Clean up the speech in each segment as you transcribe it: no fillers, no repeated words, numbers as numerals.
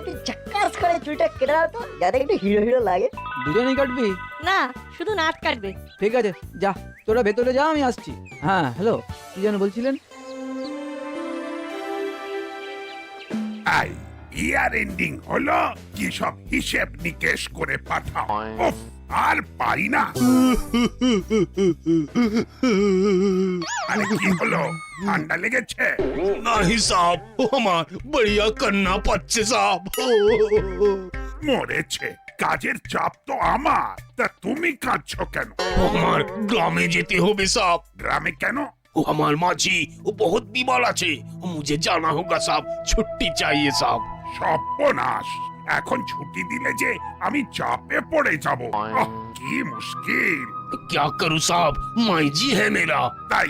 একটু ঝাক্কাস করে চুলটা কেটে দাও তো, যাতে একটু হিরো হিরো লাগে। দুজনেই কাটবি? না, শুধু নাট কাটবে। ঠিক আছে, যা তোরা ভেতরে যা, আমি আসছি। হ্যাঁ হ্যালো, কি যেন বলছিলেন? আই ইয়ার এন্ডিং হলো, কি সব হিসেব নিকেশ করে পাঠাও। উফ, আর পারি না। আরে কি হলো, ঠান্ডা লেগেছে? नहीं साहब, वो हमार बढ़िया करना पच्चे साहब। মরেছে, কাজের চাপ তো আমার, তা তুমি কাঁদছো কেন? हमार ग्रामे जेते हो बे साहब। গ্রামে কেন? वो हमार माची वो बहुत बीमार আছে, मुझे जाना होगा साहब, छुट्टी चाहिए साहब। সর্বনাশ, এখন ছুটি দিলে যে আমি চাপে পড়ে যাব। কি মুশকিল। क्या करूं साहब, माई जी है मेरा। তাই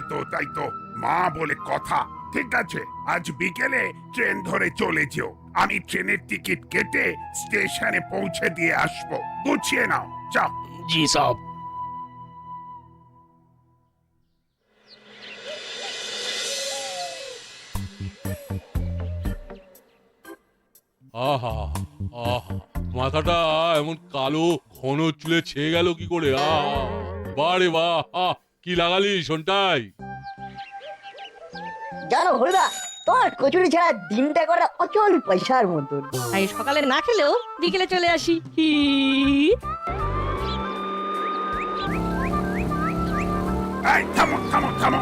তো মা বলে কথা। ঠিক আছে, আজ বিকেলে ট্রেন ধরে চলে যেও। আমি ট্রেনের টিকিট কেটে স্টেশনে পৌঁছে দিয়ে আসবো। গুছিয়ে নাও, যাও। जी साहब। আহা আহা, মাথাটা এমন কালো ঘন চুলে ছেয়ে গেল কি করে? বারে বাহ, কি লাগালি শোনটাই? জানো হলদা, তোমার কচুরি ছাড়া দিনটা করে অচল পয়সার মতন। তাই সকালে না খেলেও বিকেলে চলে আসি। হি এই থামো থামো থামো,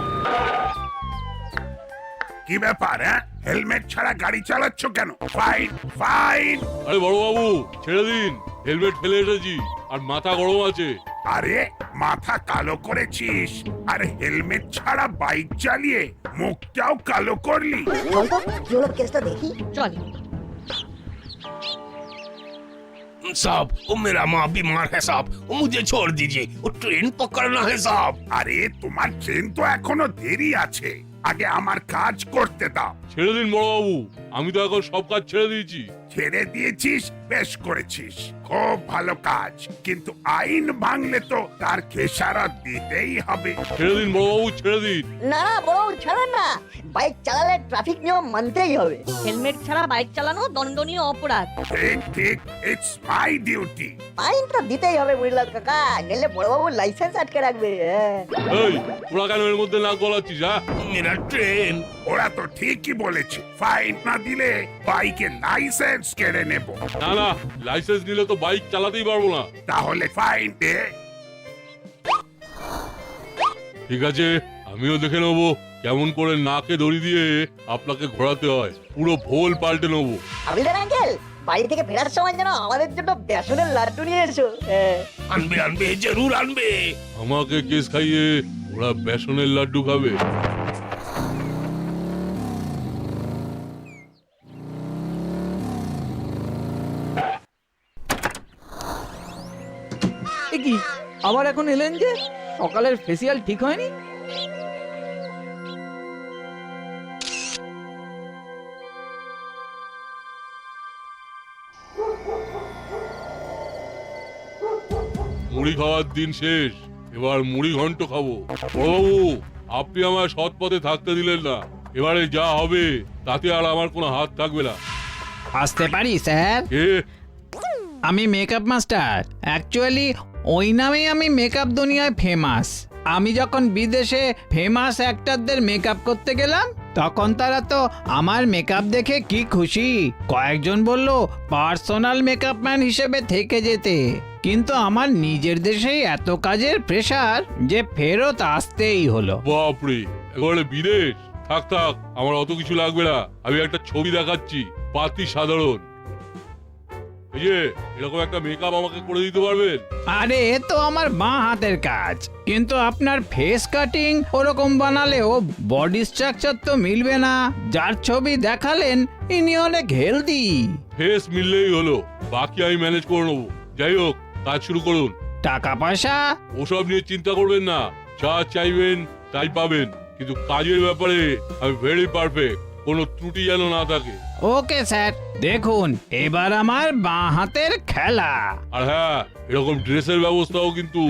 কি ব্যাপার? হেলমেট ছাড়া গাড়ি চালাচ্ছ কেন? Fine fine. আরে বড় বাবু, ছেড়ে দিন, হেলমেট ফেলে এসেছি আর মাথা গরম আছে। আরে মাথা কালো করেছিস, আর হেলমেট ছাড়া বাইক চালিয়ে মুখটাও কালো করলি। চল তো কি হলো কেসটা দেখি। চল। साहब वो मेरा माँ बीमार है साहब, वो मुझे छोड़ दीजिए, वो ट्रेन पकड़ना है साहब। আরে তোমার ট্রেন তো এখনো দেরি আছে, আগে আমার কাজ করতে দাও। ছেড়ে দিন বড় বাবু, আমি তো এখন সব কাজ ছেড়ে দিয়েছি। ছেড়ে দিয়েছিস, বেশ করেছিস, খুব ভালো কাজ, কিন্তু আইন ভাঙলে তো তার খেসারত দিতেই হবে। ছেড়ে দিন বড় বাবু, ছেড়ে দিন। না না বড় ছাড়েন না, বাইক চালালে ট্রাফিক নিয়ম মানতেই হবে। হেলমেট ছাড়া বাইক চালানো দণ্ডনীয় অপরাধ। ঠিক ঠিক, ইটস মাই ডিউটি। আইন তো দিতেই হবে বুঝলাম কাকা, নইলে বড়বাবু লাইসেন্স আটকে রাখবে। এই তোরা কেন এর মধ্যে নাক গলাচ্ছিস? मेरा ट्रेन। ওরা তো ঠিকই বলেছে, ফাইন না দিলে বাইকের লাইসেন্স কেড়ে নেব। না না, লাইসেন্স নিলে তো বাইক চালাতেই পারবো না। তাহলে ফাইন দে। ঠিক আছে, আমিও দেখে নেবো কেমন করে নাকে দড়ি দিয়ে আপনাকে ঘোরাতে হয়, পুরো ভোল পাল্টে নেবো। আবিদার আঙ্কেল, বাড়ি থেকে ফেরার সময় যেন আমাদের জন্য বেসনের লাড্ডু নিয়ে এসো। अनबे अनबे जरूर अनबे। আমাকে কেস খাইয়ে ওরা বেসনের লাড্ডু খাবে। এ কি, আবার এখন এলেন যে? সকালের ফেসিয়াল ঠিক হয়নি? মুড়ি খাওয়ার দিন শেষ, এবার মুড়ি ঘন্ট খাবো। বড়বাবু, আপনি আমার সৎ পথে থাকতে দিলেন না, এবারে যা হবে তাতে আর আমার কোনো হাত থাকবে না। আসতে পারি স্যার? কে? আমি মেকআপ মাস্টার। অ্যাকচুয়ালি ওই নামেই আমি মেকআপ দুনিয়ায় ফেমাস। আমি যখন বিদেশে ফেমাস অ্যাক্টরদের মেকআপ করতে গেলাম, তখন তারা তো আমার মেকআপ দেখে কি খুশি। কয়েকজন বলল পার্সোনাল মেকআপ ম্যান হিসেবে থেকে যেতে, কিন্তু আমার নিজের দেশেই এত কাজের প্রেসার যে ফেরত আসতেই হলো। বাপরে, এবারে বিদেশ? থাক থাক, আমার অত কিছু লাগবে না, আমি একটা ছবি দেখাচ্ছি, পাতি সাধারণ। এই যে এরকম একটা মেকআপ আমাকে করে দিতে পারবেন? আরে এ তো আমার বাঁ হাতের কাজ, কিন্তু আপনার ফেস কাটিং ওরকম বানালেও বডি স্ট্রাকচার তো মিলবে না। যার ছবি দেখালেন ইনি অনেক হেলদি। ফেস মিললেই হলো, বাকি আমি ম্যানেজ করে নেবো। যাই হোক, কাজ শুরু করুন। টাকা পয়সা? ওসব নিয়ে চিন্তা করবেন না, যা চাইবেন তাই পাবেন, কিন্তু কাজের ব্যাপারে আমি ভেরি পারফেক্ট, কোনো ত্রুটি যেন না থাকে। ওকে স্যার, দেখুন এবার আমার বাঁ হাতের খেলা। আর হ্যাঁ, এরকম ড্রেসের ব্যবস্থাও কিন্তু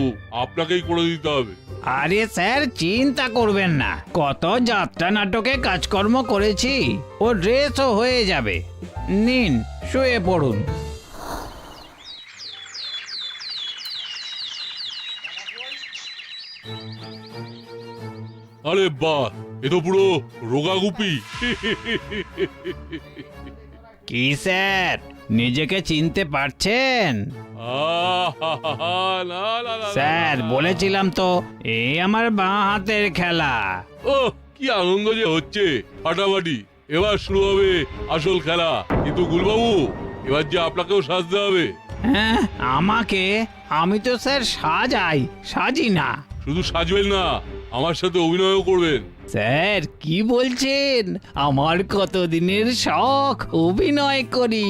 আপনাকেই করে দিতে হবে। আরে স্যার চিন্তা করবেন না, কত যাত্রা নাটকে কাজকর্ম করেছি, ও ড্রেসও হয়ে যাবে। নিন শুয়ে পড়ুন। আরে বাহ, এ তো পুরো রোগা গুপি। কি স্যার, নিজেকে চিনতে পারছেন? আহাহাহা, না, না, না, না, স্যার না। বলেছিলাম তো, এই আমার বাঁ হাতের খেলা। ও কি আনন্দ যে হচ্ছে, ফাটাফাটি। এবার শুরু হবে আসল খেলা। কিন্তু গুলবাবু, এবার যে আপনাকেও সাজতে হবে। হ্যাঁ আমাকে? আমি তো স্যার সাজি না। শুধু সাজবেন না, আমার সাথে অভিনয়ও করবেন। স্যার কি বলছেন? আমার কতদিনের শখ অভিনয় করি।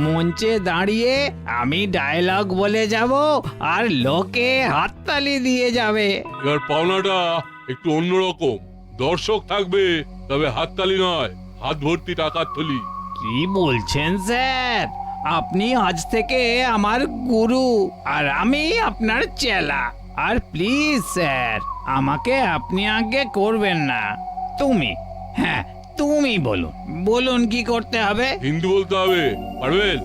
মঞ্চে দাঁড়িয়ে আমি ডায়লগ বলে যাব আর লোকে হাততালি দিয়ে যাবে। এবার পাওনাটা একটু অন্যরকম। দর্শক থাকবে, তবে হাততালি নয়, হাত ভর্তি টাকার থলি। কি বলছেন স্যার? আপনি আজ থেকে আমার গুরু আর আমি আপনার চেলা। আর প্লিজ স্যার, আমাকে আপনি আগে করবেন না, তুমি। হ্যাঁ তুমি বলুন, বলুন কি করতে হবে। হিন্দি বলতে হবে, পারবেন?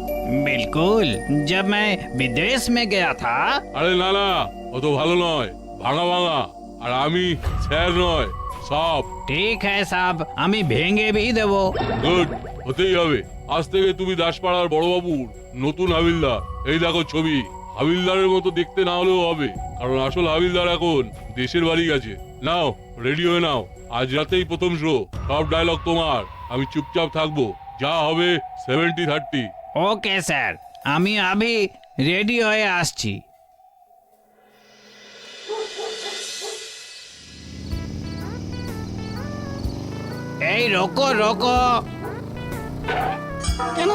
बिल्कुल, जब मैं विदेश में गया था। আরে না না, অত ভালো নয়, ভাঙা ভাঙা। আর আমি স্যার নয়, সাপ। ठीक है साहब, আমি ভেঙে भी দেবো। গুড, হতেই হবে। আজ থেকে তুমি দাসপাড়ার বড়বাবুর নতুন হাবিলদার। এই দেখো ছবি। হাবিলদারের মতো দেখতে না হলেও হবে, কারণ আসল হাবিলদার এখন দেশের বাড়ি গেছে। নাও, রেডি হয়ে নাও। আজ রাতেই প্রথম শো। সব ডায়লগ তোমার, আমি চুপচাপ থাকবো। যা হবে 70-30। ওকে স্যার, আমি আবি রেডি হয়ে আসছি। এই রোকো রোকো। কেন?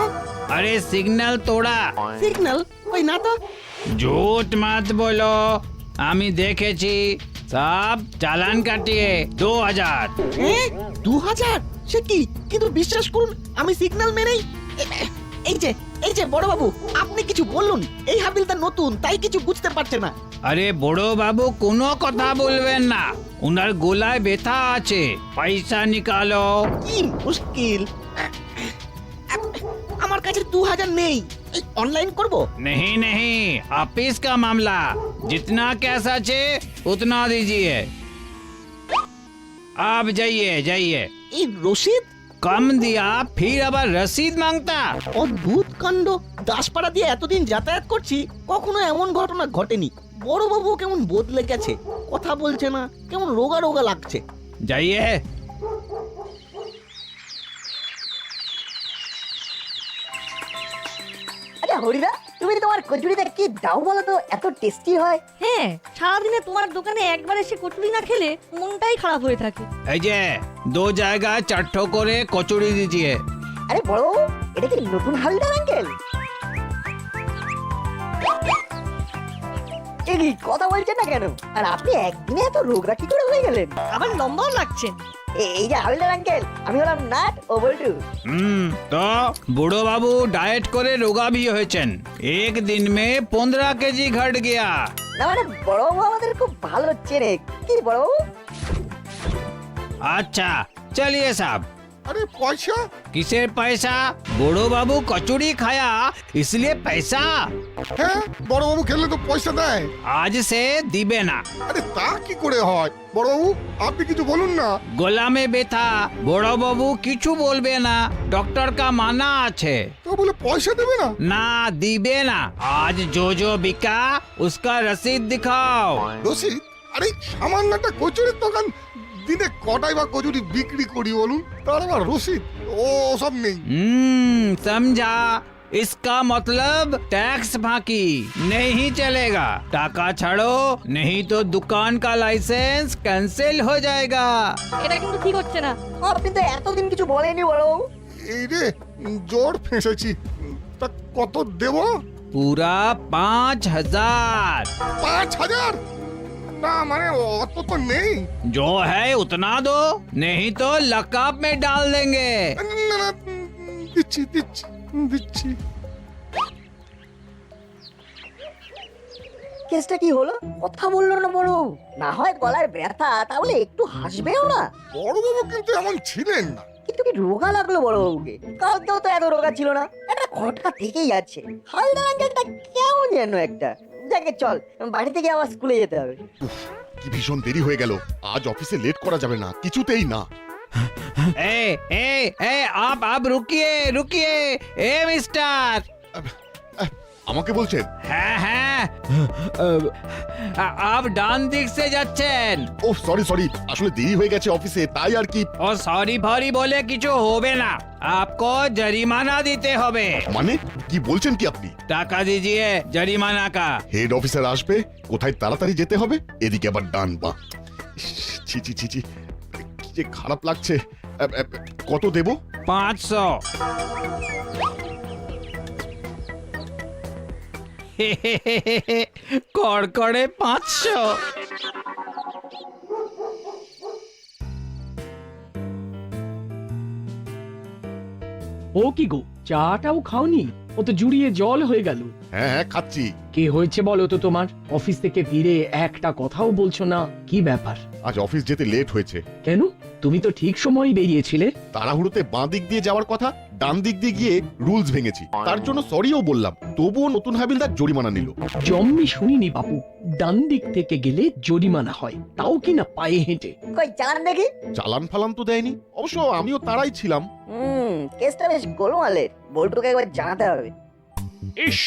अरे सिग्नल तोड़ा। সিগন্যাল ওই না তো। झूठ मत बोलो, আমি দেখেছি। সব চালান কাটিয়ে 2000। 2000? সে কি? কিন্তু বিশ্বাস করুন, আমি সিগন্যাল মেনেই এই যে বড় বাবু, আপনি কিছু বলুন। এই হাবিলদার নতুন, তাই কিছু বুঝতে পারছে না। আরে বড় বাবু কোনো কথা বলবেন না, উনার গোলায় ব্যথা আছে। পয়সা নিকালো। কি মুশকিল, আমার কাছে 2000 নেই। এই অনলাইন করব? नहीं नहीं, ऑफिस का मामला। जितना कैश আছে उतना दीजिए। आप जाइए जाइए। এই রশিদ? कम दिया फिर আবার রসিদ মাংতা। অদ্ভুত কাণ্ড। দাসপাড়া দিয়ে এতদিন যাতায়াত করছি, কখনো এমন ঘটনা ঘটেনি। বড় বাবু কেমন বদলে গেছে, কথা বলছে না, কেমন রোগা রোগা লাগছে। जाइए। আচ্ছা হরিদা, তুমি তোমার কচুরিটা কি দাও বলো তো, এত টেস্টি হয়। হ্যাঁ, সারাদিনে তোমার দোকানে একবার এসে কচুরি না খেলে মনটাই খারাপ হয়ে থাকে। এই যে 2 জায়গায় 4 ঠো করে কচুরি দিজিয়ে। আরে বড়, এটা কি নতুন হালদার আঙ্কেল? এই কথা বলছেন না কেন? আর আপনি একদিনে এত রোগরা কি করে হয়ে গেলেন? আবার লম্বাও লাগছে। এই যে হালদার আঙ্কেল, আমি হলাম নাট ও বল্টু। তো বুড়ো বাবু ডায়েট করে রোগা भी হয়েছেন। एक दिन में 15 কেজি ঘট গয়া। না মানে বড়বাবু আমাদের খুব ভালো চেনে। কি বড়বাবু? अच्छा चलिए साहब। আরে পয়সা? কিসের পয়সা? বুড়ো বাবু কচুরি খায়া इसलिए पैसा। হ্যাঁ, বড়বাবু খেললে তো পয়সা দেয়। आज से দিবে না। আরে তা কি করে হয়? বড়বাবু আপনি কিছু বলুন না। গোলামে ব্যথা, বড় বাবু কিছু বলবে না, ডক্টর কা মানা আছে। তো বলে পয়সা দেবে না? না দিবে না। आज जो जो बिका उसका रसीद दिखाओ। রসিদ? আরে সামান্য একটা কচুরির দোকান, দিনে কটাই বা কচুরি বিক্রি করি বলুন? তার আবার রসিদ ও সব নেই। समझा। इसका मतलब टैक्स बाकी नहीं चलेगा। टाका ছাড়ো, नहीं तो दुकान का लाइसेंस कैंसिल हो जाएगा। এটা কিন্তু ঠিক হচ্ছে না। আপনি তো এতদিন কিছু বলেনি বড়বাবু। এই রে, জোর ফেঁসেছি। তা কত দেব? पूरा 5000। 5000? না মানে অত তো নেই। जो है उतना दो, नहीं तो लकअप में डाल देंगे। না না, দিচ্ছি দিচ্ছি দিচ্ছি। কেসটা কি হলো? কথা বললো না বড়বাবু। না হয় গলার ব্যথা, তাহলে একটু হাসবেও না। বড়বাবু কিন্তু এমন ছিলেন না। কিন্তু একটু কি রোগা লাগলো বড়বাবুকে? কালকেও তো এত রোগা ছিল না, একটা খটকা থেকেই যাচ্ছে। হালদার আঙ্কেলটা কেমন যেন একটা। যাকে চল, বাড়ি থেকে আবার স্কুলে যেতে হবে। কি ভীষণ দেরি হয়ে গেল, আজ অফিসে লেট করা যাবে না, কিছুতেই না। ए ए ए आप रुकिए रुकिए ए मिस्टर। আমাকে বলছেন? হ্যাঁ হ্যাঁ आप ডান দিক से যাচ্ছেন। ও সরি সরি, আসলে দেরি হয়ে গেছে অফিসে, তাই আর কি। ও সরি ফরি বলে কিছু হবে না, आपको জরিমানা দিতে হবে। মানে কি বলছেন কি আপনি? টাকা দিজিয়ে জরিমানা का। হেড অফিসার আসবে, কোথায় তাড়াতাড়ি যেতে হবে, এদিকে আবার ডান বা। ছি ছি ছি ছি, কি যে খারাপ লাগছে। কত দেব? 500। কড়কড়ে 500। ও কি গো, চাটাও খাওনি? ও তো জুড়িয়ে জল হয়ে গেল। হ্যাঁ হ্যাঁ খাচ্ছি। কি হয়েছে বলো তো তোমার? অফিস থেকে ফিরে একটা কথাও বলছো না, কি ব্যাপার? আজ অফিস যেতে লেট হয়েছে। কেন? তুমি তো ঠিক সময় বেরিয়েছিলে। তাড়াহুড়োতে বাঁ দিক দিয়ে যাওয়ার কথা, ডান দিক দিয়ে গিয়ে রুলস ভেঙেছি, তার জন্য সরিও বললাম, তবুও নতুন হাবিলদার জরিমানা নিল। জম্মি শুনিনি বাপু, ডান দিক থেকে গেলে জরিমানা হয়, তাও কিনা পায়ে হেঁটে। কই চালান দেখি। চালান ফালান তো দেয়নি, অবশ্য আমিও তারাই ছিলাম। কেসটা বেশ গোলমালের, বল্টুকে একবার জানাতে হবে। ইস,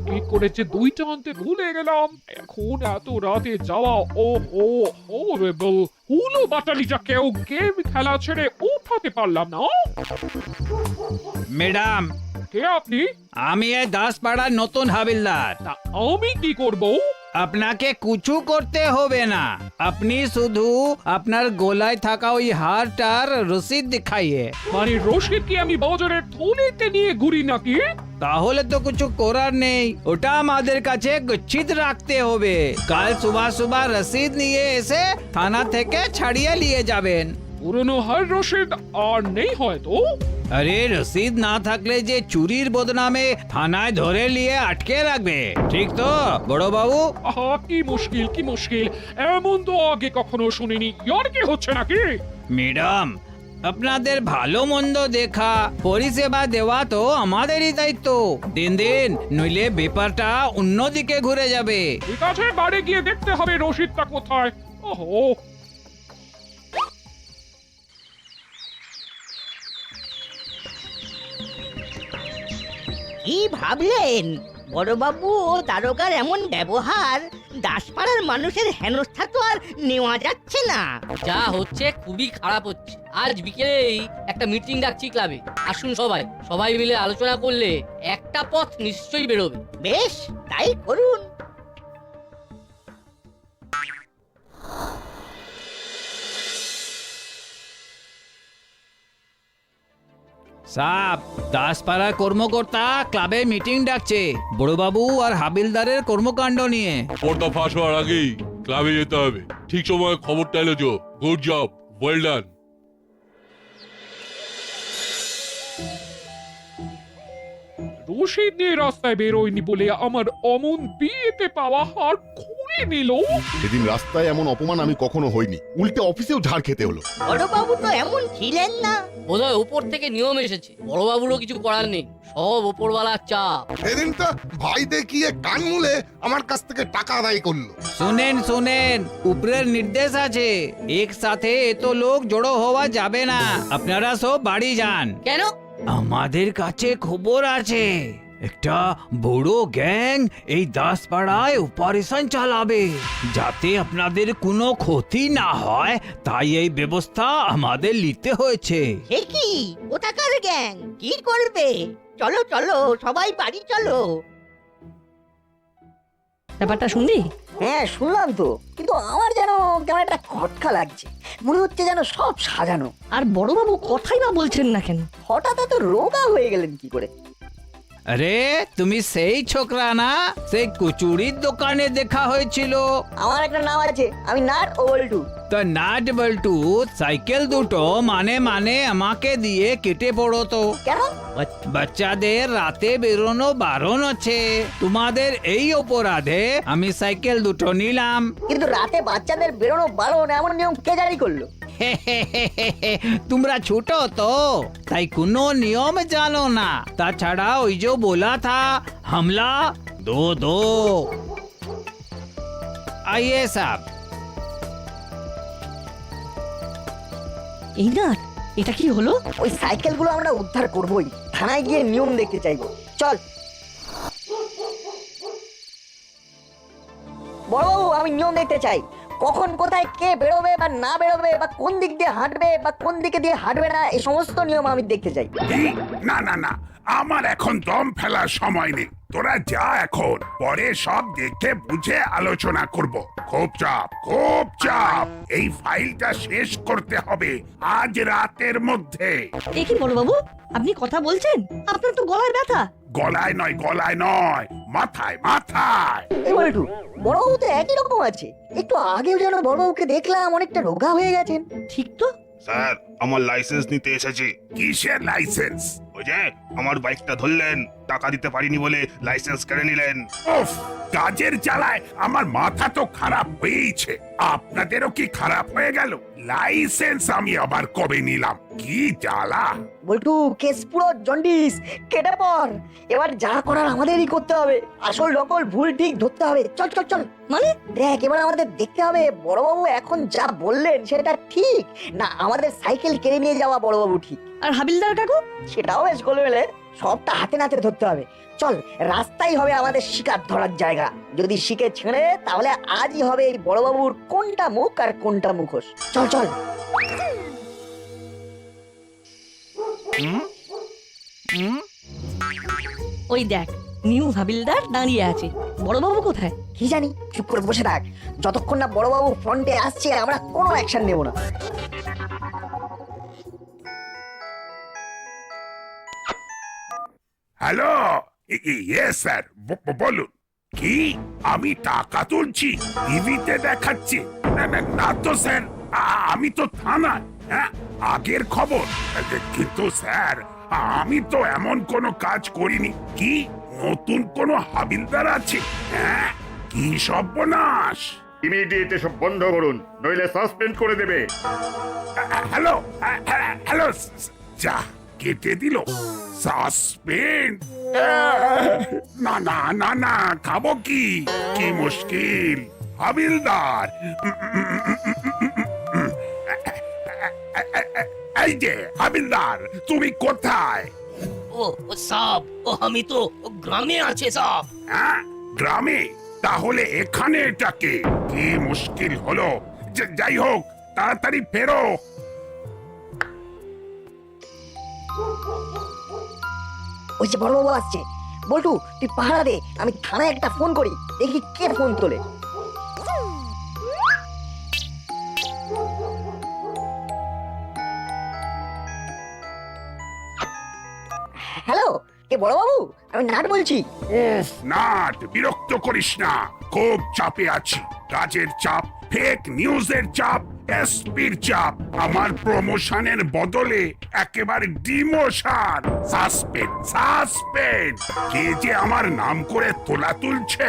কি করেছে দুইটা আনতে ভুলে গেলাম। এখন এত রাতে যাওয়া, ও ও হরেবল। হুলো বাটালিটাকেও গেম খেলা ছেড়ে উঠাতে পারলাম না। ম্যাডাম, কে আপনি? আমি এই দাসপাড়ার নতুন হাবিলদার। তা আমি কি করব? আপনাকে কিছু করতে হবে না, আপনি শুধু আপনার গলায় থাকা ওই হারটার রসিদ দেখাইয়ে। মানে রশিদ কি আমি বাজারের থলিতে নিয়ে ঘুরি নাকি? তাহলে তো কিছু করার নেই, ওটা আমাদের কাছে গচ্ছিত রাখতে হবে। কাল সুবহ সুবহ রসিদ নিয়ে এসে থানা থেকে ছাড়িয়ে নিয়ে যাবেন। পুরনো হার রশিদ আর নেই হয়তো। আরে রসিদ না থাকলে যে চুরির বদনামে থানায় ধরে নিয়ে আটকে রাখবে, ঠিক তো বড় বাবু? আহা, কি মুশকিল কি মুশকিল, এমন তো আগে কখনো শুনিনি। ইয়ার কি হচ্ছে নাকি? ম্যাডাম, আপনাদের ভালো মন্দ দেখা পরিষেবা দেওয়া তো আমাদেরই দায়িত্ব। দিন দিন নইলে ব্যাপারটা অন্যদিকে ঘুরে যাবে। ঠিক আছে, বাড়ি গিয়ে দেখতে হবে রশিদটা কোথায়। ওহো, কি ভাবলেন বড়বাবু? ও দারোগার এমন ব্যবহার, দাসপাড়ার মানুষের হেনস্থা তো আর নেওয়া যাচ্ছে না। যা হচ্ছে খুবই খারাপ হচ্ছে। আজ বিকেলেই একটা মিটিং ডাকছি ক্লাবে, আসুন সবাই। সবাই মিলে আলোচনা করলে একটা পথ নিশ্চয়ই বেরোবে। বেশ, তাই করুন। সাপ, দাসপাড়ার কর্মকর্তা ক্লাবে মিটিং ডাকছে বড়বাবু আর হাবিলদারের কর্মকাণ্ড নিয়ে। পর্দা ফাঁস হওয়ার আগেই ক্লাবে যেতে হবে। ঠিক সময় খবরটা এলো। Good job, well done. Rashid নিয়ে রাস্তায় বেরোয়নি বলে আমার অমন বিয়েতে পাওয়া হার খুলে নিল। সেদিন রাস্তায় এমন অপমান আমি কখনো হইনি, উল্টে অফিসেও ঝাড় খেতে হলো। বড়বাবু তো এমন ছিলেন না। বোধহয় উপর থেকে নিয়ম এসেছে, বড়বাবুরও কিছু করার নেই, সব ওপরওয়ালার চাপ। সেদিন তো ভাই দেখিয়ে কান মুলে আমার কাছ থেকে টাকা আদায় করলো। শুনেন শুনেন, উপরের নির্দেশ আছে, একসাথে এত লোক জড়ো হওয়া যাবে না। আপনারা সব বাড়ি যান। কেন? আমাদের কাছে খবর আছে, একটা বড় গ্যাং এই দাসপাড়ায় অপারেশন চালাবে, যাতে আপনাদের কোনো ক্ষতি না হয়, তাই এই ব্যবস্থা আমাদের নিতে হয়েছে। সে কি? কোথাকার গ্যাং? কি করবে? চলো চলো, সবাই বাড়ি চলো। ব্যাপারটা শুনলি? হ্যাঁ শুনলাম তো, কিন্তু আমার যেন কেমন একটা খটকা লাগছে। মনে হচ্ছে যেন সব সাজানো। আর বড়বাবু কথাই বা বলছেন না কেন? হঠাৎ এত রোগা হয়ে গেলেন কি করে? আরে তুমি সেই ছোকরা না, সেই কচুরির দোকানে দেখা হয়েছিল? আমার একটা নাম আছে, আমি নাট ও বল্টু। তো নাট বল্টু সাইকেল দুটো মানে আমাকে দিয়ে কেটে পড়তো। কেন? বাচ্চাদের রাতে বেরোনো বারণ আছে, তোমাদের এই অপরাধে আমি সাইকেল দুটো নিলাম। কিন্তু রাতে বাচ্চাদের বেরোনো বারণ এমন নিয়ম কে জারি করলো? তোমরা ছোট তো তাই কোনো নিয়ম জানো না তাছাড়া ওই যে বলা থা হামলা দো দো आइए साहब এই না এটা কি হলো? ওই সাইকেলগুলো আমরা উদ্ধার করবই, থানায় গিয়ে নিয়ম দেখতে চাইবো। চল বড়বাবু, আমি নিয়ম দেখতে চাই। কখন কোথায় কে বেরোবে বা না বেরোবে, বা কোন দিক দিয়ে হাঁটবে বা কোন দিকে দিয়ে হাঁটবে না, এই সমস্ত নিয়ম আমি দেখতে চাই। কি? না না না, আমার এখন দম ফেলার সময় নেই। তোরা যা, এখন পরে সব দেখে বুঝে আলোচনা করব। খুব চাপ। এই ফাইলটা শেষ করতে হবে আজ রাতের মধ্যে। এ কি বড় বাবু, আপনি কথা বলছেন? আপনার তো গলায় ব্যথা। গলায় নয়, মাথায়। এবার একটু বড়বাবু তো একই রকম আছে। একটু আগেও যেন বড়বাবুকে দেখলাম অনেকটা রোগা হয়ে গেছেন। ঠিক তো। স্যার, আমার লাইসেন্স নিতে এসেছি। কিসের লাইসেন্স? ওই যে আমার বাইকটা ধরলেন, টাকা দিতে পারিনি বলে লাইসেন্স কেড়ে নিলেন। উফ, কাজের জ্বালায় আমার মাথা তো খারাপ হয়েইছে। আপনাদেরও কি খারাপ হয়ে গেল? লাইসেন্স আমি আবার কবে নিলাম? কি জ্বালা! বল্টু, কেস পুরো জন্ডিস, কেটে পড়। এবার যা করার আমাদেরই করতে হবে। আসল নকল ভুল ঠিক ধরতে হবে। চল। মানে দেখ, এবার আমাদের দেখতে হবে বড়বাবু এখন যা বললেন সেটা ঠিক না আমাদের সাইকেল কেড়ে নিয়ে যাওয়া বড়বাবু ঠিক। আর হাবিলদার কাকু? সেটাও বেশ গোলমেলে, সবটা হাতে নাতে ধরতে হবে। চল, রাস্তাই হবে আমাদের শিকার ধরার জায়গা। যদি শিকে ছেড়ে তাহলে আজই হবে এই বড়বাবুর কোনটা মুখ আর কোনটা মুখোশ। চল। ওই দেখ, নিউ হাবিলদার দাঁড়িয়ে আছে। বড় বাবু কোথায়? কি জানি, চুপ করে বসে থাক। যতক্ষণ না বড়বাবু ফ্রন্টে আসছে আমরা কোনো অ্যাকশন নেব না। হ্যালো, ইয়েস স্যার, বলুন। কি আমি টাকা তুলছি টিভিতে দেখাচ্ছে? না তো স্যার, আমি তো থানায়। হ্যাঁ, আগের খবর। কিন্তু স্যার, আমি তো এমন কোনো কাজ করিনি। কি নতুন কোনো হাবিলদার আছে? হ্যাঁ, কি সর্বনাশ! ইমিডিয়েট এসব বন্ধ করুন, নইলে সাসপেন্ড করে দেবে। হ্যালো, যা কেটে দিল। সাসপেন্ড? না, খাবো কি? কি মুশকিল! হাবিলদার, এই যে হাবিলদার, তুমি কোথায়? ও সাব, আমি তো গ্রামে আছে সাব। হ্যাঁ, গ্রামে? তাহলে এখানে এটাকে কি মুশকিল হলো? যাই হোক, তাড়াতাড়ি ফেরো। ওই যে বড়বাবু আসছে। বল্টু, তুই পাহারা দে, আমি থানায় একটা ফোন করি, দেখি কে ফোন তোলে। হ্যালো, কে বড়বাবু? আমি নাট বলছি। নাট, বিরক্ত করিস না, খুব চাপে আছি। কাজের চাপ, ফেক নিউজের চাপ, এসপির চাপ। আমার প্রমোশনের বদলে একেবারে ডিমোশন। সাসপেন্ড। কে যে আমার নাম করে তোলা তুলছে?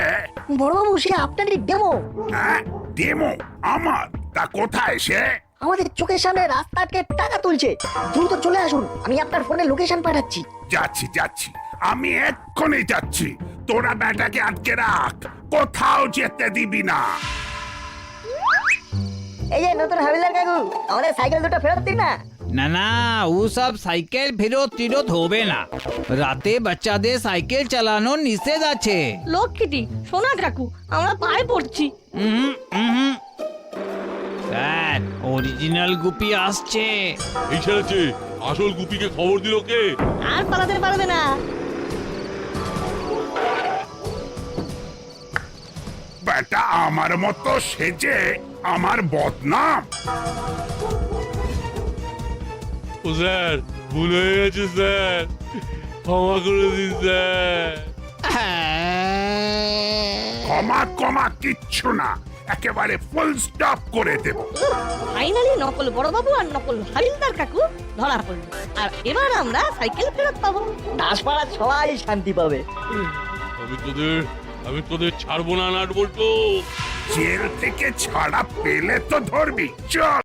বড়বাবু, সে আপনারই ডেমো। হ্যাঁ, ডেমো আমার? তা কোথায় সে? আমাদের চোখের সামনে রাস্তাকে টাকা তুলছে। দ্রুত চলে আসুন, আমি আপনার ফোনে লোকেশন পাঠাচ্ছি। যাচ্ছি, আমি এক্ষুনি যাচ্ছি। তোরা ব্যাটাকে আটকে রাখ, কোথাও যেতে দিবি না। এই যে নতুন হাবিলদার কাকু, আমাদের সাইকেল দুটো ফেরত দিন না। না ও সব সাইকেল ফেরত হবে না। রাতে বাচ্চাদের সাইকেল চালানো নিষেধ আছে। লক্ষ্মীটি, সোনা কাকু, আমরা পায়ে পড়ছি। স্যার, অরিজিনাল গুপি আসছে। এই ছেড়েছে, আসল গুপিকে খবর দিল কে? আর পালাতে পারবে না। বেটা আমার মতো সেজে আমার বদনাম। ও স্যার, ভুল হয়ে গেছে স্যার, ক্ষমা করে দিন স্যার। ক্ষমা কিচ্ছু না, একেবারে ফুল স্টপ করে দেব। ফাইনালি নকল বড় বাবু আর নকল হাবিলদার কাকু ধরা পড়ল। আর এবার আমরা সাইকেল ফেরত পাবো। দাসপাড়া সবাই শান্তি পাবে। আমি তোদের ছাড়বো না, নাট বল্টু। জেল থেকে ছাড়া পেলে তো ধরবি, চল।